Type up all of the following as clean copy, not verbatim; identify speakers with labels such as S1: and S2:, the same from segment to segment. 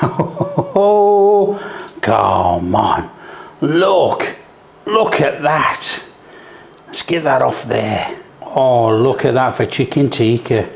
S1: Oh, come on. Look at that. Let's get that off there. Oh, look at that for chicken tikka.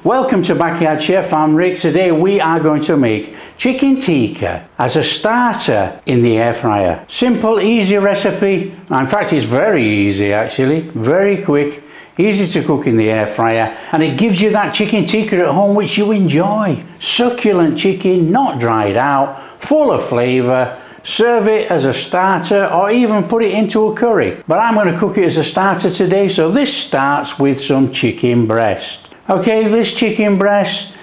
S1: Welcome to Backyard Chef, I'm Rick. Today we are going to make chicken tikka as a starter in the air fryer. Simple, easy recipe. In fact, it's very easy actually, very quick, easy to cook in the air fryer, and it gives you that chicken tikka at home which you enjoy. Succulent chicken, not dried out, full of flavour. Serve it as a starter or even put it into a curry. But I'm going to cook it as a starter today, so this starts with some chicken breast. Okay, this chicken breast,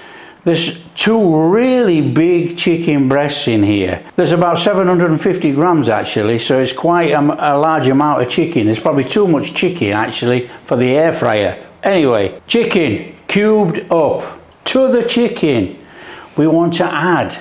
S1: there's two really big chicken breasts in here. There's about 750 grams actually, so it's quite a large amount of chicken. It's probably too much chicken actually for the air fryer. Anyway, chicken cubed up. To the chicken, we want to add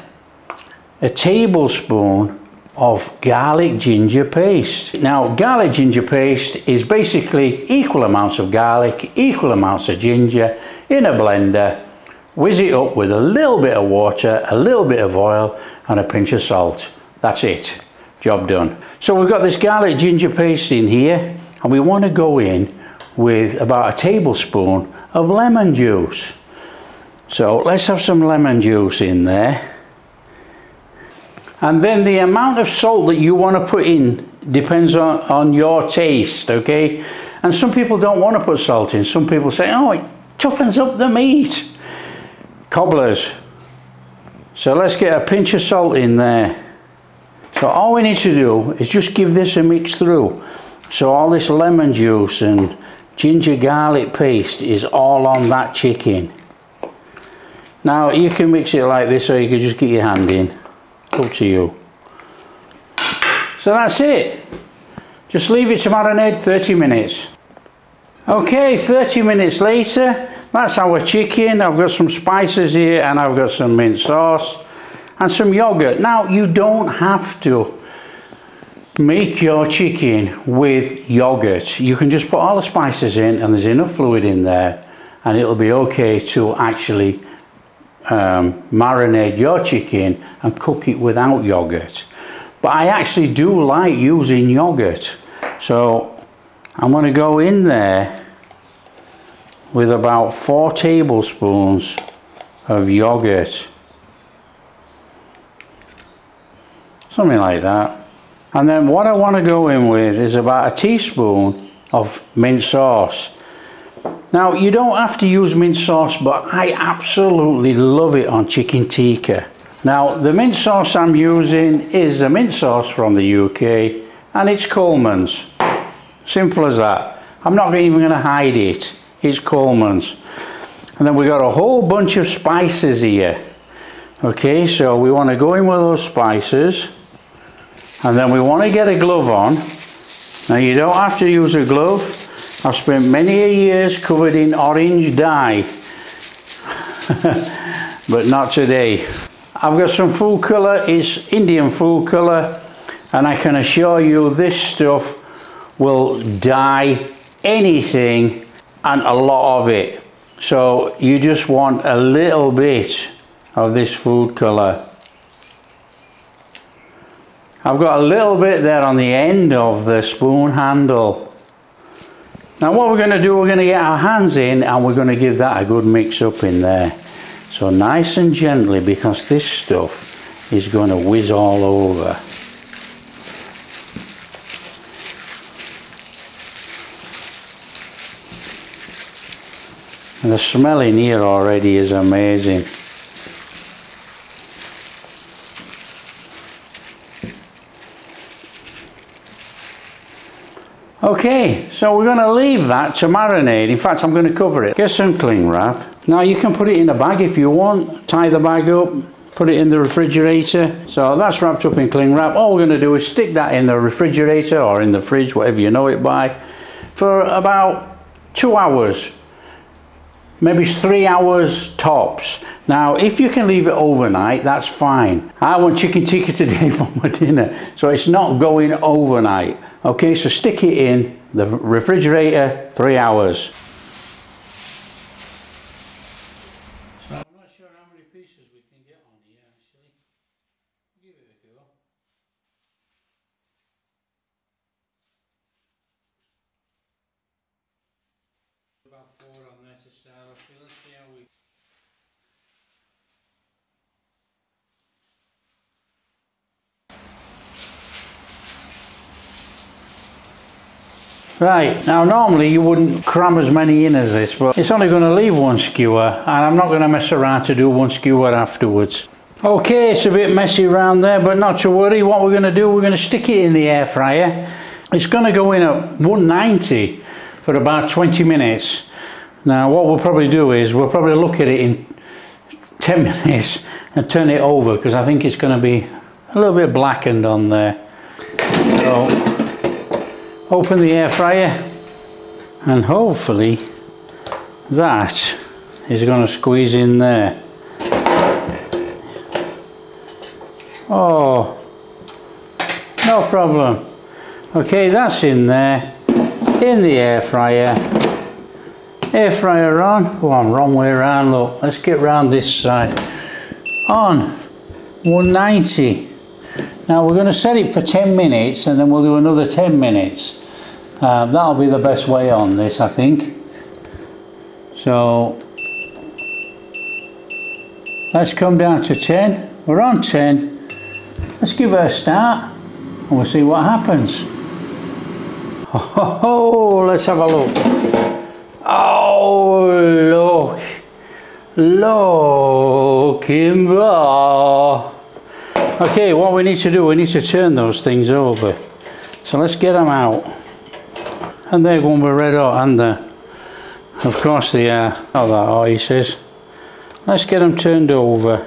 S1: a tablespoon of garlic ginger paste. Now, garlic ginger paste is basically equal amounts of garlic, equal amounts of ginger in a blender. Whiz it up with a little bit of water, a little bit of oil and a pinch of salt. That's it. Job done. So we've got this garlic ginger paste in here, and we want to go in with about a tablespoon of lemon juice. So let's have some lemon juice in there. And then the amount of salt that you want to put in depends on your taste, okay? And some people don't want to put salt in. Some people say, oh, it toughens up the meat. Cobblers. So let's get a pinch of salt in there. So all we need to do is just give this a mix through. So all this lemon juice and ginger garlic paste is all on that chicken. Now you can mix it like this, or you can just get your hand in. Up to you. So that's it. Just leave it to marinate 30 minutes. Okay, 30 minutes later, that's our chicken. I've got some spices here and I've got some mint sauce and some yogurt. Now, you don't have to make your chicken with yogurt. You can just put all the spices in and there's enough fluid in there and it'll be okay to actually marinate your chicken and cook it without yogurt. But I actually do like using yogurt, so I'm going to go in there with about 4 tablespoons of yogurt, something like that. And then what I want to go in with is about a teaspoon of mint sauce. Now, you don't have to use mint sauce, but I absolutely love it on chicken tikka. Now, the mint sauce I'm using is a mint sauce from the UK, and it's Coleman's. Simple as that. I'm not even going to hide it. It's Coleman's. And then we got a whole bunch of spices here. Okay, so we want to go in with those spices, and then we want to get a glove on. Now, you don't have to use a glove. I've spent many years covered in orange dye, but not today. I've got some food colour, it's Indian food colour, and I can assure you this stuff will dye anything, and a lot of it. So you just want a little bit of this food colour. I've got a little bit there on the end of the spoon handle. Now what we're going to do, we're going to get our hands in and we're going to give that a good mix up in there. So nice and gently, because this stuff is going to whiz all over. And the smell in here already is amazing. Okay, so we're going to leave that to marinate. In fact, I'm going to cover it. Get some cling wrap. Now you can put it in a bag if you want. Tie the bag up, put it in the refrigerator. So that's wrapped up in cling wrap. All we're going to do is stick that in the refrigerator or in the fridge, whatever you know it by, for about 2 hours. Maybe 3 hours tops. Now, if you can leave it overnight, that's fine. I want chicken tikka today for my dinner, so it's not going overnight. Okay, so stick it in the refrigerator 3 hours. So I'm not sure how many pieces we can get on here. Give it a go. About 4 on there to start off with. Let's see how we... Right, now normally you wouldn't cram as many in as this, but it's only going to leave one skewer and I'm not going to mess around to do one skewer afterwards. Okay, it's a bit messy around there, but not to worry. What we're going to do, we're going to stick it in the air fryer. It's going to go in at 190 for about 20 minutes. Now what we'll probably do is we'll probably look at it in 10 minutes and turn it over because I think it's going to be a little bit blackened on there. So open the air fryer and hopefully that is going to squeeze in there. Oh, no problem. Okay, that's in there, in the air fryer. Air fryer on. Oh, I'm wrong way around, look. Let's get round this side. On 190. Now we're going to set it for 10 minutes and then we'll do another 10 minutes. That'll be the best way on this, I think. So let's come down to 10. We're on 10. Let's give it a start and we'll see what happens. Oh, let's have a look. Oh, look in there. Okay, what we need to do, we need to turn those things over. So let's get them out. And they're going to be red hot, aren't they? Of course they are. Oh, that hot, he says. Let's get them turned over.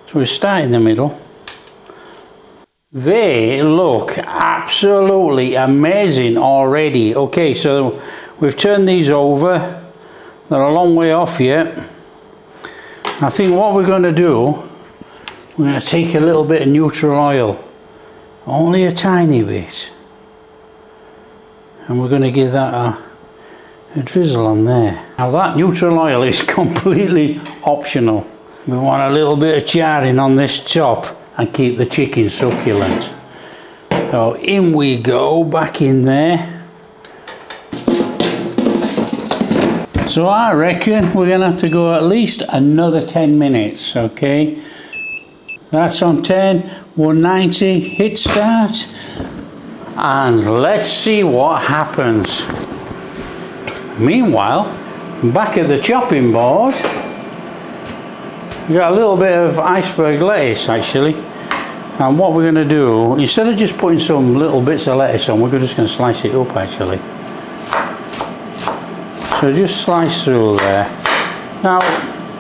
S1: So we start in the middle. They look absolutely amazing already. Okay, so we've turned these over. They're a long way off yet. I think what we're going to do, we're going to take a little bit of neutral oil. Only a tiny bit. And we're going to give that a drizzle on there. Now that neutral oil is completely optional. We want a little bit of charring on this top and keep the chicken succulent. So in we go, back in there. So I reckon we're going to have to go at least another 10 minutes, okay? That's on 10, 190, hit start. And let's see what happens. Meanwhile, back at the chopping board, we've got a little bit of iceberg lettuce actually. And what we're going to do, instead of just putting some little bits of lettuce on, we're just going to slice it up actually. So just slice through there. Now,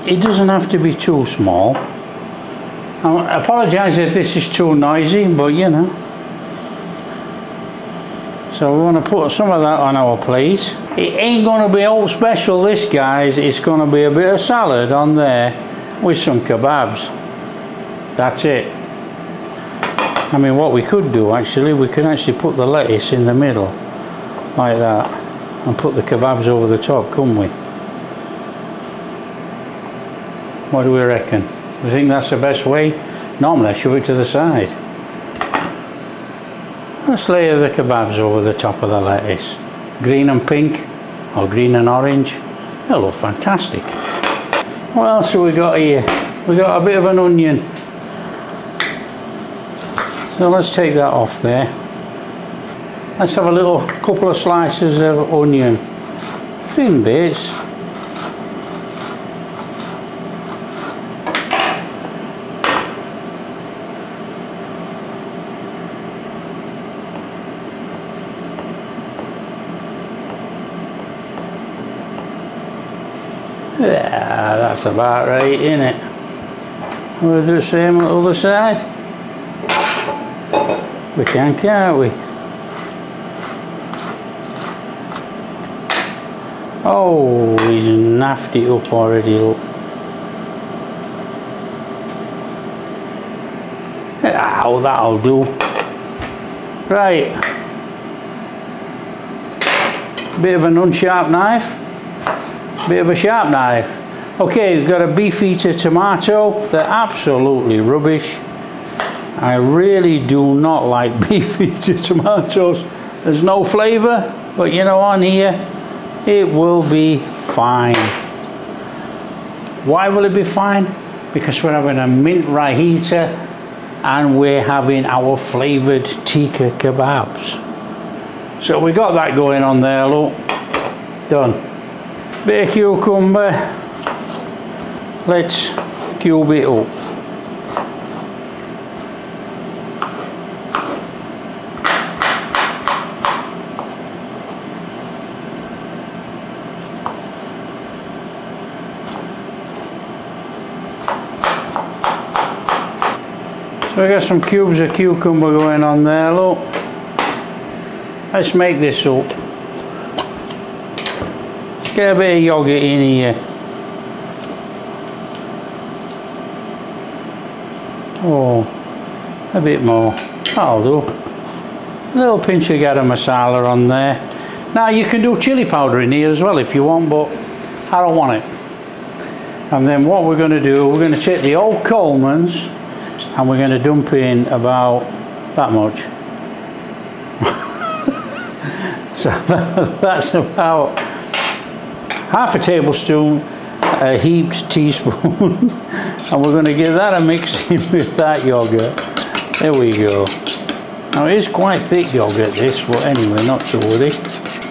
S1: it doesn't have to be too small. I apologise if this is too noisy, but you know. So we want to put some of that on our plate. It ain't going to be all special this, guys. It's going to be a bit of salad on there with some kebabs. That's it. I mean, what we could do actually, we could actually put the lettuce in the middle like that and put the kebabs over the top, couldn't we? What do we reckon? You think that's the best way? Normally I shove it to the side. Let's layer the kebabs over the top of the lettuce. Green and pink, or green and orange. They look fantastic. What else have we got here? We got a bit of an onion. So let's take that off there. Let's have a little couple of slices of onion. Thin bits. Yeah, that's about right, isn't it? We'll do the same on the other side. We can, can't we? Oh, he's naffed it up already, look. Oh, that'll do. Right. Bit of an unsharp knife. Bit of a sharp knife. Okay, we've got a beef eater tomato. They're absolutely rubbish. I really do not like beef eater tomatoes. There's no flavour, but you know, on here it will be fine. Why will it be fine? Because we're having a mint raita and we're having our flavoured tikka kebabs. So we got that going on there, look. Done. Bit of cucumber. Let's cube it up. So we got some cubes of cucumber going on there, look. Let's make this up. Let's get a bit of yoghurt in here. Oh, a bit more. That'll do. A little pinch of garam masala on there. Now you can do chili powder in here as well if you want, but I don't want it. And then what we're going to do, we're going to take the old Coleman's and we're going to dump in about that much. So that's about half a tablespoon, a heaped teaspoon, and we're going to give that a mix in with that yogurt. There we go. Now it is quite thick yogurt this, but anyway, not to worry.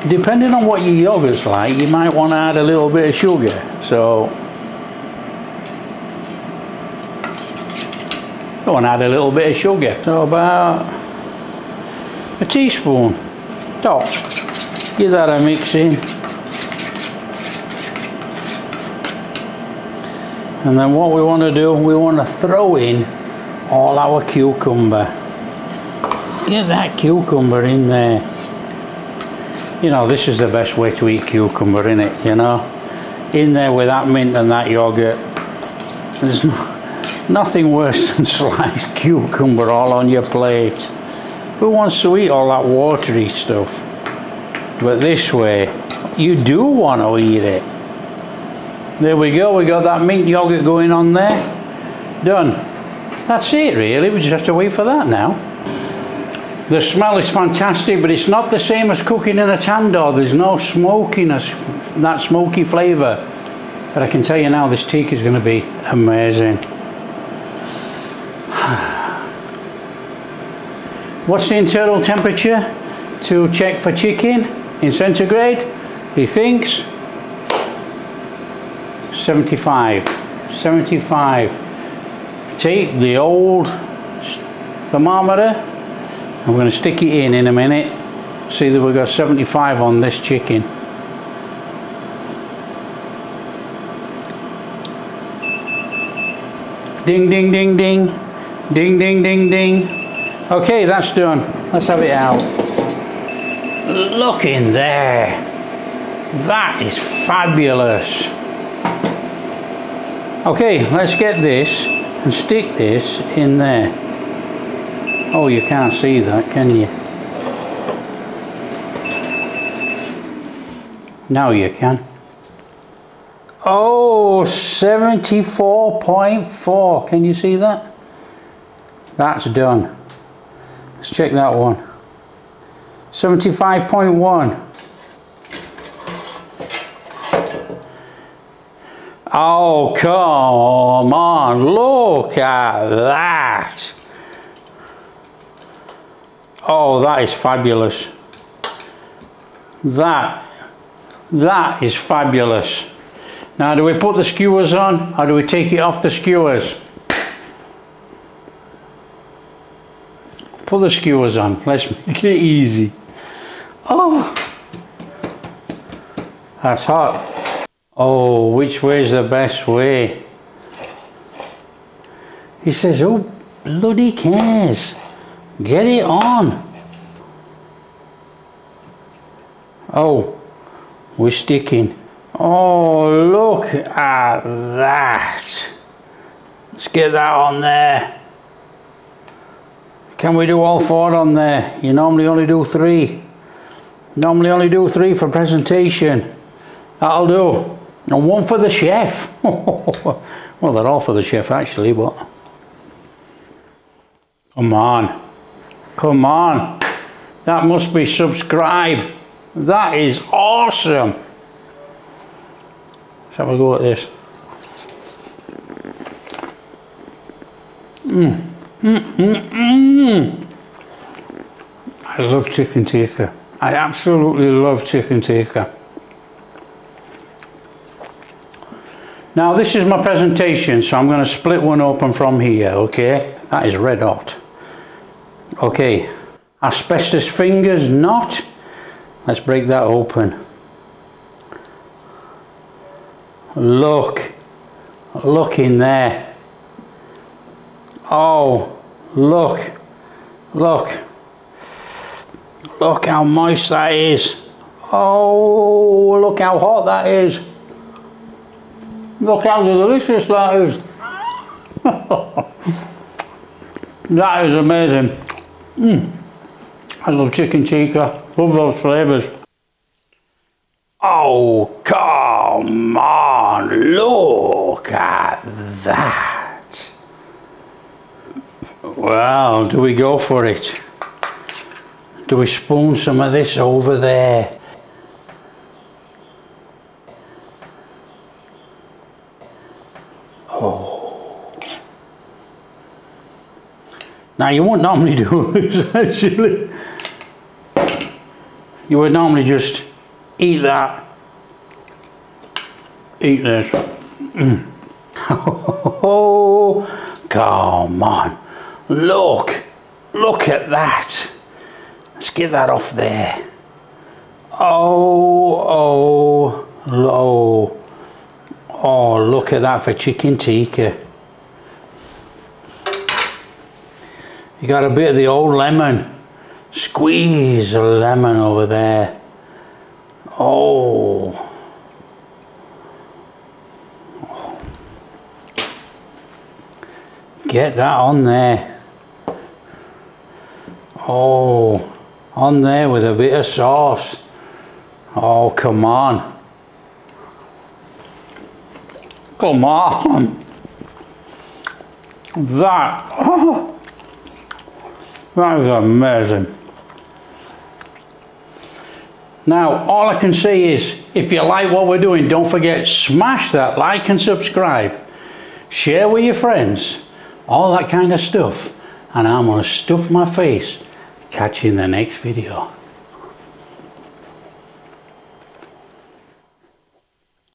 S1: Depending on what your yogurt's like, you might want to add a little bit of sugar. So I want to add a little bit of sugar. So about a teaspoon tops. Give that a mix in. And then what we want to do, we want to throw in all our cucumber. Get that cucumber in there. You know, this is the best way to eat cucumber, isn't it? You know, in there with that mint and that yogurt. There's nothing worse than sliced cucumber all on your plate. Who wants to eat all that watery stuff? But this way, you do want to eat it. There we go, we got that mint yogurt going on there. Done. That's it really, we just have to wait for that now. The smell is fantastic, but it's not the same as cooking in a tandoor. There's no smokiness, that smoky flavour. But I can tell you now, this tikka is going to be amazing. What's the internal temperature to check for chicken in centigrade? He thinks 75. 75. Take the old thermometer. I'm going to stick it in a minute. See that we've got 75 on this chicken. Ding, ding, ding, ding. Ding, ding, ding, ding. Okay, that's done. Let's have it out. Look in there. That is fabulous. Okay, let's get this and stick this in there. Oh, you can't see that, can you? Now you can. Oh, 74.4. Can you see that? That's done. Let's check that one. 75.1. Oh, come on, look at that. Oh, that is fabulous. That is fabulous. Now, do we put the skewers on or do we take it off the skewers? Put the skewers on. Let's make it easy. Oh, that's hot. Oh, which way is the best way? He says, oh, bloody cares. Get it on. Oh, we're sticking. Oh, look at that. Let's get that on there. Can we do all 4 on there? You normally only do 3. Normally only do 3 for presentation. That'll do. And 1 for the chef. Well, they're all for the chef actually, but... Come on. Come on. That must be subscribe. That is awesome. Let's have a go at this. I love chicken tikka. I absolutely love chicken tikka. Now this is my presentation, so I'm going to split one open from here, okay? That is red hot. Okay, asbestos fingers, not. Let's break that open. Look in there. Oh, look how moist that is. Oh, look how hot that is. Look how delicious that is. That is amazing. I love chicken tikka, love those flavours. Oh, come on, look at that. Well, do we go for it? Do we spoon some of this over there? Oh. Now you wouldn't normally do this actually. You would normally just eat that. Eat this. Oh, come on. Look at that. Let's get that off there. Oh, look at that for chicken tikka. You got a bit of the old lemon. Squeeze a lemon over there. Oh. Get that on there. Oh, on there with a bit of sauce. Oh, come on. Come on. That is amazing. Now, all I can say is, if you like what we're doing, don't forget, smash that like and subscribe. Share with your friends, all that kind of stuff. And I'm going to stuff my face. Catch you in the next video.